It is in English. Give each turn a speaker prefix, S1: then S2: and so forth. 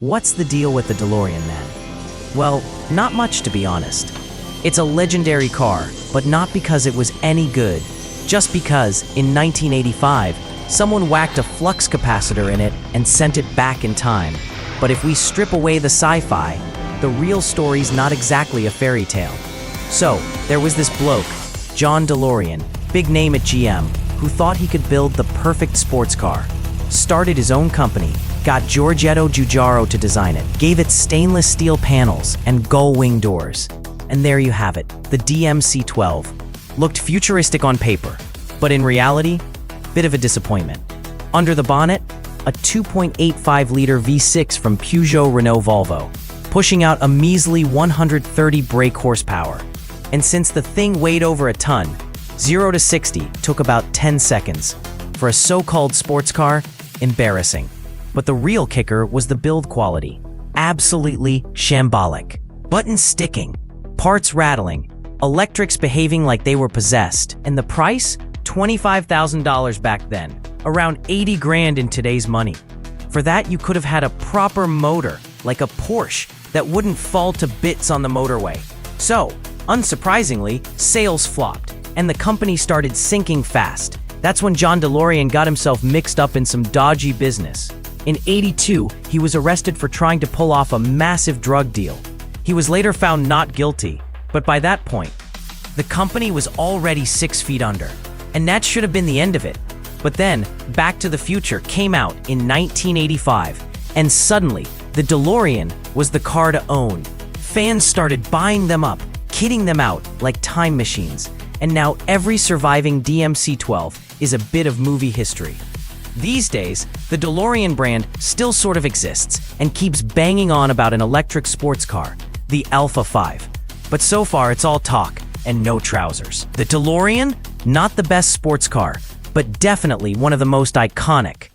S1: What's the deal with the DeLorean then? Well, not much to be honest. It's a legendary car, but not because it was any good. Just because, in 1985, someone whacked a flux capacitor in it and sent it back in time. But if we strip away the sci-fi, the real story's not exactly a fairy tale. So, there was this bloke, John DeLorean, big name at GM, who thought he could build the perfect sports car. Started his own company, got Giorgetto Giugiaro to design it, gave it stainless steel panels and gull-wing doors. And there you have it, the DMC-12. Looked futuristic on paper, but in reality, bit of a disappointment. Under the bonnet, a 2.85-liter V6 from Peugeot Renault Volvo, pushing out a measly 130 brake horsepower. And since the thing weighed over a ton, 0 to 60 took about 10 seconds. For a so-called sports car, embarrassing. But the real kicker was the build quality. Absolutely shambolic. Buttons sticking, parts rattling, electrics behaving like they were possessed. And the price? $25,000 back then. Around 80 grand in today's money. For that, you could have had a proper motor, like a Porsche, that wouldn't fall to bits on the motorway. So, unsurprisingly, sales flopped, and the company started sinking fast. That's when John DeLorean got himself mixed up in some dodgy business. In '82, he was arrested for trying to pull off a massive drug deal. He was later found not guilty, but by that point, the company was already 6 feet under. And that should have been the end of it. But then, Back to the Future came out in 1985, and suddenly, the DeLorean was the car to own. Fans started buying them up, kitting them out like time machines, and now every surviving DMC-12 is a bit of movie history. These days, the DeLorean brand still sort of exists and keeps banging on about an electric sports car, the Alpha 5. But so far, it's all talk and no trousers. The DeLorean? Not the best sports car, but definitely one of the most iconic.